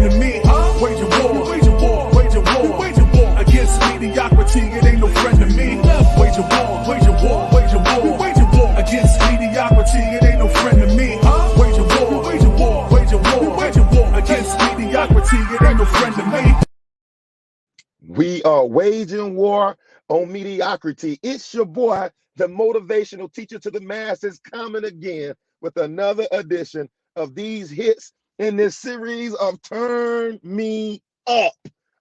to me. Wage a war, wage a war, wage a war, wage a war against mediocrity. It ain't no friend to me. Wage a war, wage a war, wage a war, wage a war against mediocrity. It ain't no friend to me. Wage a war, wage a war, wage a war, wage a war against mediocrity. It ain't no friend to me. We are waging war on mediocrity. It's your boy, the motivational teacher to the masses, coming again with another edition of these hits in this series of Turn Me Up.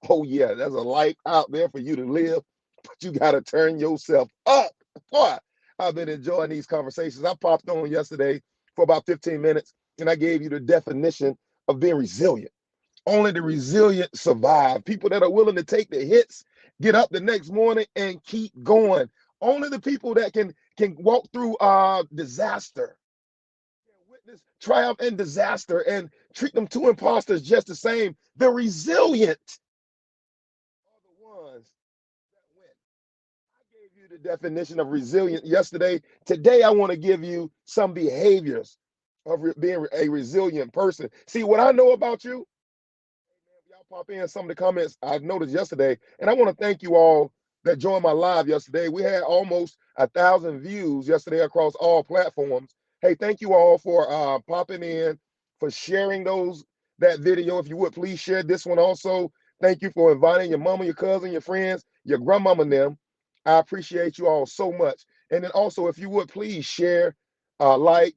Oh yeah, there's a life out there for you to live, but you got to turn yourself up. Boy, I've been enjoying these conversations. I popped on yesterday for about 15 minutes, and I gave you the definition of being resilient. Only the resilient survive. People that are willing to take the hits, get up the next morning and keep going. Only the people that can walk through disaster, witness triumph and disaster, and treat them two imposters just the same. The resilient are the ones that win. I gave you the definition of resilient yesterday. Today, I want to give you some behaviors of being a resilient person. See, what I know about you, pop in some of the comments I noticed yesterday, and I want to thank you all that joined my live yesterday. We had almost 1,000 views yesterday across all platforms. Hey, thank you all for popping in, for sharing that video. If you would please share this one also. Thank you for inviting your mama, your cousin, your friends, your grandmama and them. I appreciate you all so much. And then also, if you would please share, invite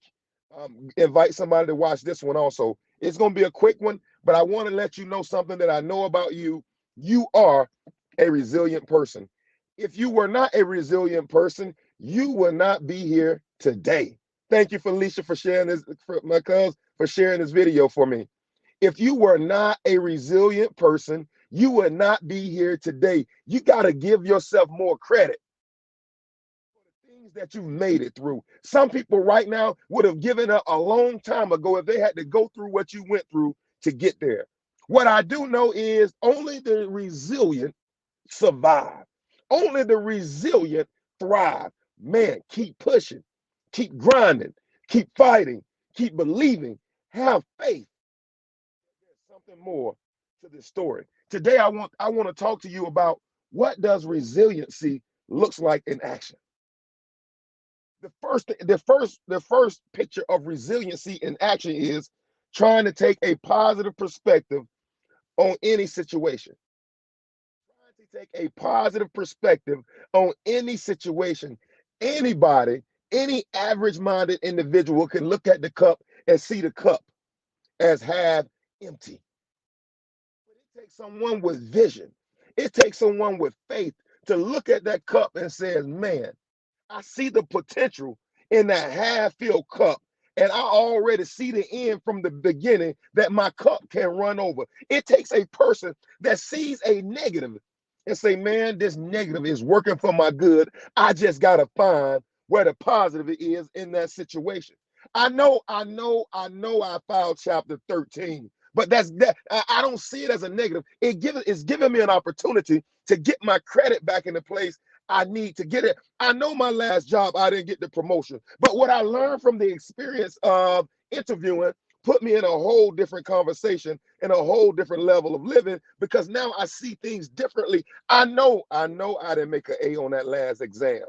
somebody to watch this one also. It's going to be a quick one, but I want to let you know something that I know about you. You are a resilient person. If you were not a resilient person, you would not be here today. Thank you, Felicia, for sharing this, for my cousin, for sharing this video for me. If you were not a resilient person, you would not be here today. You got to give yourself more credit for the things that you've made it through. Some people right now would have given up a long time ago if they had to go through what you went through to get there. What I do know is only the resilient survive. Only the resilient thrive. Man, keep pushing, keep grinding, keep fighting, keep believing, have faith. There's something more to this story. Today, I want to talk to you about what does resiliency looks like in action. The first picture of resiliency in action is trying to take a positive perspective on any situation. Trying to take a positive perspective on any situation. Anybody, any average-minded individual can look at the cup and see the cup as half empty. But it takes someone with vision. It takes someone with faith to look at that cup and says, man, I see the potential in that half-filled cup, and I already see the end from the beginning that my cup can run over. It takes a person that sees a negative and say, man, this negative is working for my good. I just got to find where the positive is in that situation. I know I filed chapter 13, but I don't see it as a negative. It's giving me an opportunity to get my credit back into place I need to get it. I know my last job, I didn't get the promotion, but what I learned from the experience of interviewing put me in a whole different conversation and a whole different level of living, because now I see things differently. I know I didn't make an A on that last exam,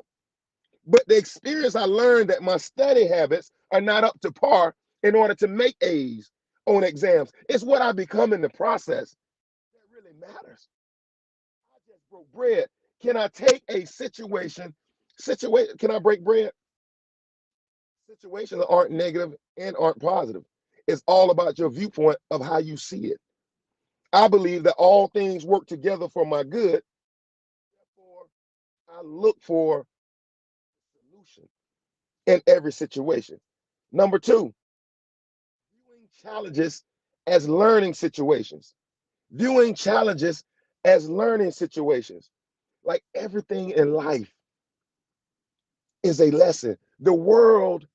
but the experience I learned that my study habits are not up to par in order to make A's on exams. It's what I become in the process that really matters. I just broke bread. Can I take a situation, can I break bread? Situations aren't negative and aren't positive. It's all about your viewpoint of how you see it. I believe that all things work together for my good. Therefore, I look for a solution in every situation. Number two, viewing challenges as learning situations. Viewing challenges as learning situations. Like everything in life is a lesson. The world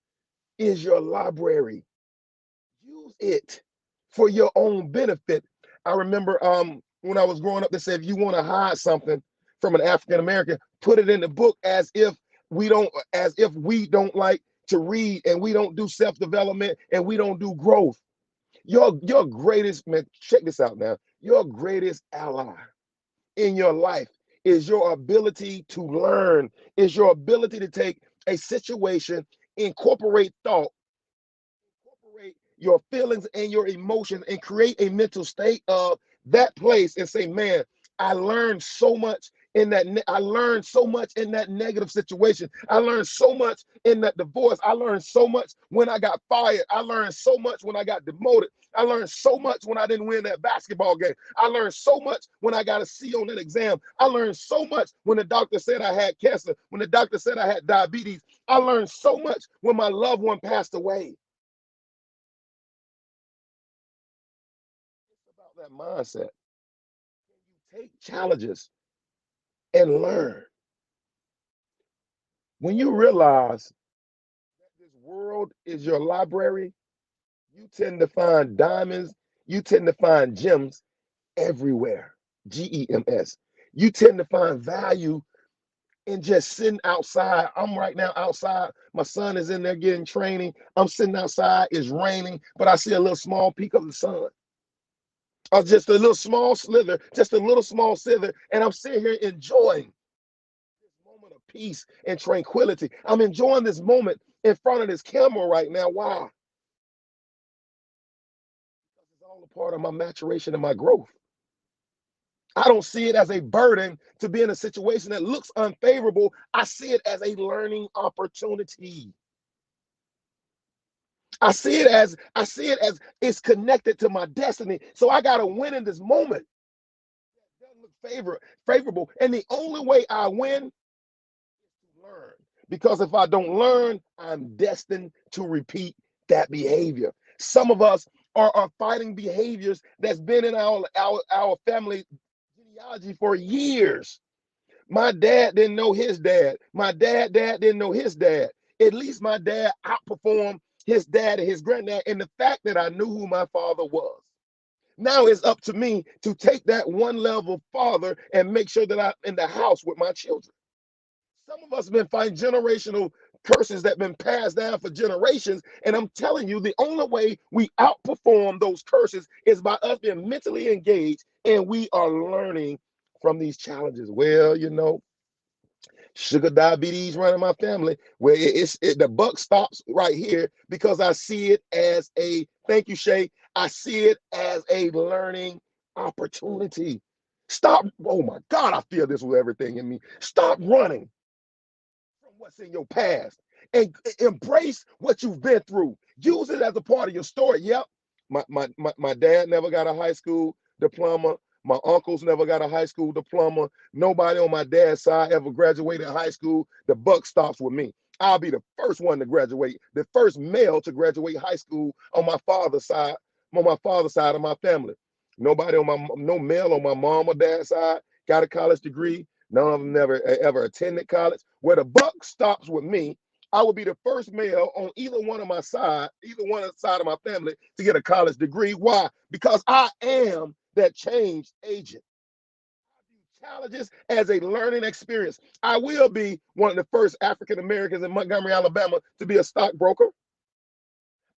is your library. Use it for your own benefit. I remember when I was growing up, they said, if you want to hide something from an African American, put it in the book, as if we don't like to read, and we don't do self-development, and we don't do growth. Your greatest, man, check this out now. Your greatest ally in your life is your ability to learn, is your ability to take a situation, incorporate thought, incorporate your feelings and your emotions, and create a mental state of that place and say, man, I learned so much in that. I learned so much in that negative situation. I learned so much in that divorce. I learned so much when I got fired. I learned so much when I got demoted. I learned so much when I didn't win that basketball game. I learned so much when I got a C on that exam. I learned so much when the doctor said I had cancer, when the doctor said I had diabetes. I learned so much when my loved one passed away. It's about that mindset. Can you take challenges and learn? When you realize that this world is your library, you tend to find diamonds, you tend to find gems everywhere. GEMS. You tend to find value in just sitting outside. I'm right now outside. My son is in there getting training. I'm sitting outside. It's raining, but I see a little small peak of the sun. Or just a little small slither, just a little small slither, and I'm sitting here enjoying this moment of peace and tranquility. I'm enjoying this moment in front of this camera right now. Why? Because it's all a part of my maturation and my growth. I don't see it as a burden to be in a situation that looks unfavorable. I see it as a learning opportunity. I see it as it's connected to my destiny. So I gotta win in this moment. It doesn't look favorable. And the only way I win is to learn. Because if I don't learn, I'm destined to repeat that behavior. Some of us are fighting behaviors that's been in our family genealogy for years. My dad didn't know his dad. My dad didn't know his dad. At least my dad outperformed his dad and his granddad in the fact that I knew who my father was. Now it's up to me to take that one level farther and make sure that I'm in the house with my children. Some of us have been fighting generational curses that have been passed down for generations. And I'm telling you, the only way we outperform those curses is by us being mentally engaged and we are learning from these challenges. Well, sugar diabetes running my family, where the buck stops right here because I see it as a, thank you, Shay, I see it as a learning opportunity. Stop. Oh my God, I feel this with everything in me. Stop running from what's in your past and embrace what you've been through. Use it as a part of your story. Yep. My dad never got a high school diploma. My uncles never got a high school diploma. Nobody on my dad's side ever graduated high school. The buck stops with me. I'll be the first one to graduate, the first male to graduate high school on my father's side of my family. No male on my mom or dad's side got a college degree. None of them never ever attended college. Where the buck stops with me, I would be the first male on either one of side of my family to get a college degree. Why? Because I am that change agent. I view challenges as a learning experience. I will be one of the first African Americans in Montgomery, Alabama to be a stockbroker.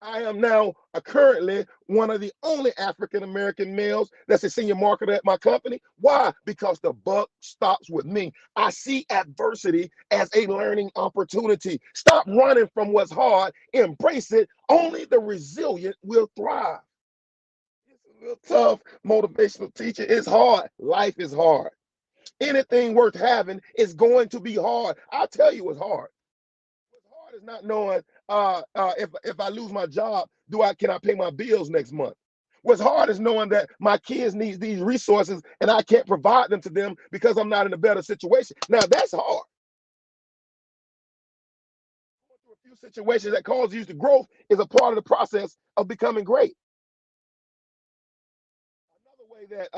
I am now currently one of the only African American males that's a senior marketer at my company. Why? Because the buck stops with me. I see adversity as a learning opportunity. Stop running from what's hard, embrace it. Only the resilient will thrive. It's a little tough, motivational teacher. It's hard. Life is hard. Anything worth having is going to be hard. I'll tell you it's hard. What's hard is not knowing if I lose my job, can I pay my bills next month? What's hard is knowing that my kids need these resources and I can't provide them to them because I'm not in a better situation. Now that's hard. Going through a few situations that cause you to growth is a part of the process of becoming great. Another way that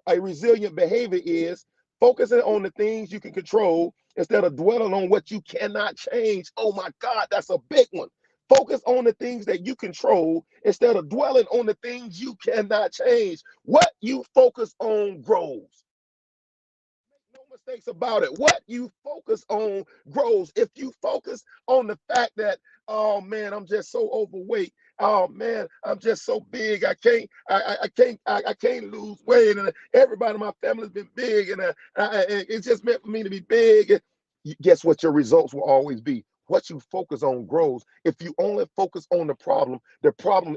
a resilient behavior is focusing on the things you can control instead of dwelling on what you cannot change. Oh my God, that's a big one. Focus on the things that you control instead of dwelling on the things you cannot change. What you focus on grows. No mistakes about it. What you focus on grows. If you focus on the fact that, oh man, I'm just so overweight, Oh man, I'm just so big. I can't lose weight, and everybody in my family's been big, and it's just meant for me to be big. And guess what? Your results will always be. What you focus on grows. If you only focus on the problem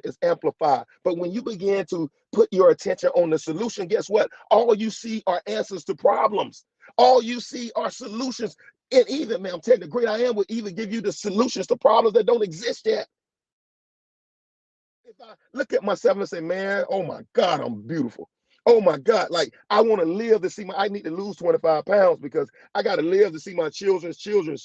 is amplified. But when you begin to put your attention on the solution, guess what? All you see are answers to problems. All you see are solutions. And even, man, I'm telling you, the great I am will even give you the solutions to problems that don't exist yet. If I look at myself and say, man, oh my God, I'm beautiful. Oh my God, like I want to live to see I need to lose 25 pounds because I got to live to see my children's children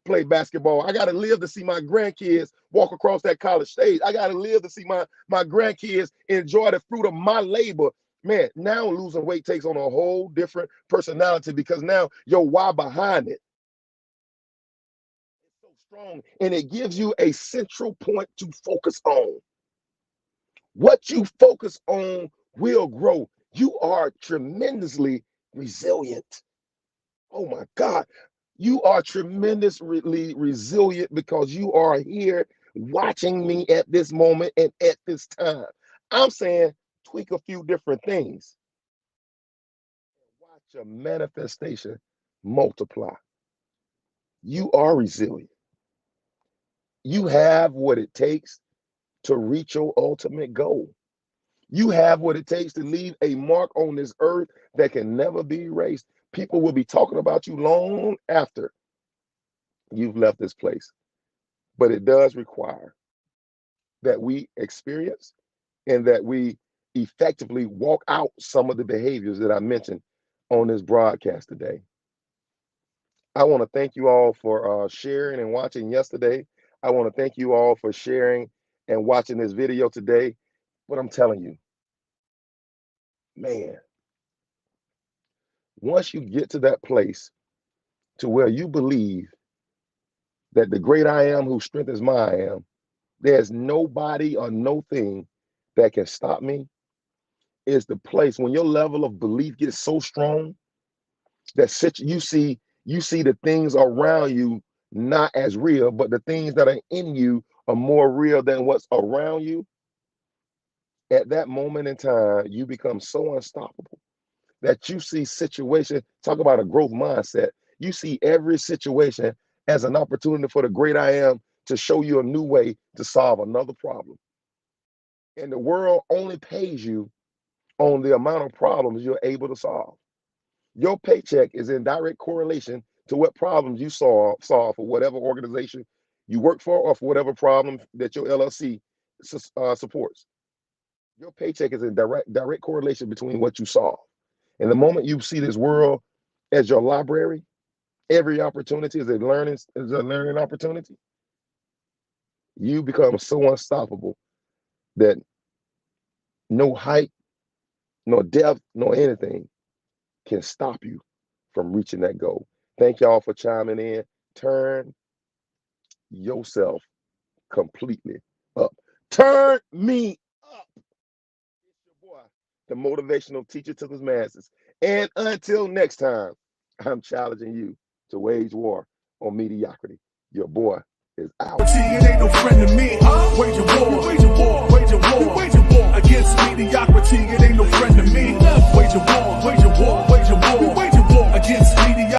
play basketball. I got to live to see my grandkids walk across that college stage. I got to live to see my grandkids enjoy the fruit of my labor. Man, now losing weight takes on a whole different personality because now your why behind it is so strong, and it gives you a central point to focus on. What you focus on will grow. You are tremendously resilient. Oh my God. You are tremendously resilient because you are here watching me at this moment and at this time. I'm saying tweak a few different things. Watch your manifestation multiply. You are resilient. You have what it takes to reach your ultimate goal. You have what it takes to leave a mark on this earth that can never be erased. People will be talking about you long after you've left this place. But it does require that we experience and that we effectively walk out some of the behaviors that I mentioned on this broadcast today. I want to thank you all for sharing and watching yesterday. I want to thank you all for sharing and watching this video today. But I'm telling you, man, once you get to that place to where you believe that the great I am who strengthens my I am, there's nobody or no thing that can stop me, is the place when your level of belief gets so strong that you see the things around you not as real, but the things that are in you are more real than what's around you. At that moment in time, you become so unstoppable that you see situation, talk about a growth mindset. You see every situation as an opportunity for the great I am to show you a new way to solve another problem. And the world only pays you on the amount of problems you're able to solve. Your paycheck is in direct correlation to what problems you solve for whatever organization you work for or for whatever problem that your LLC supports. Your paycheck is in direct correlation between what you solve. And the moment you see this world as your library, every opportunity is a learning opportunity, you become so unstoppable that no height, no depth, no anything can stop you from reaching that goal. Thank y'all for chiming in. Turn yourself completely up. Turn me up. It's your boy, the motivational teacher to the masses. And until next time, I'm challenging you to wage war on mediocrity. Your boy is out. It ain't no friend to me. Wage a war, wage a war, wage a war, wage a war against mediocrity. It ain't no friend to me. Wage a war, wage a war.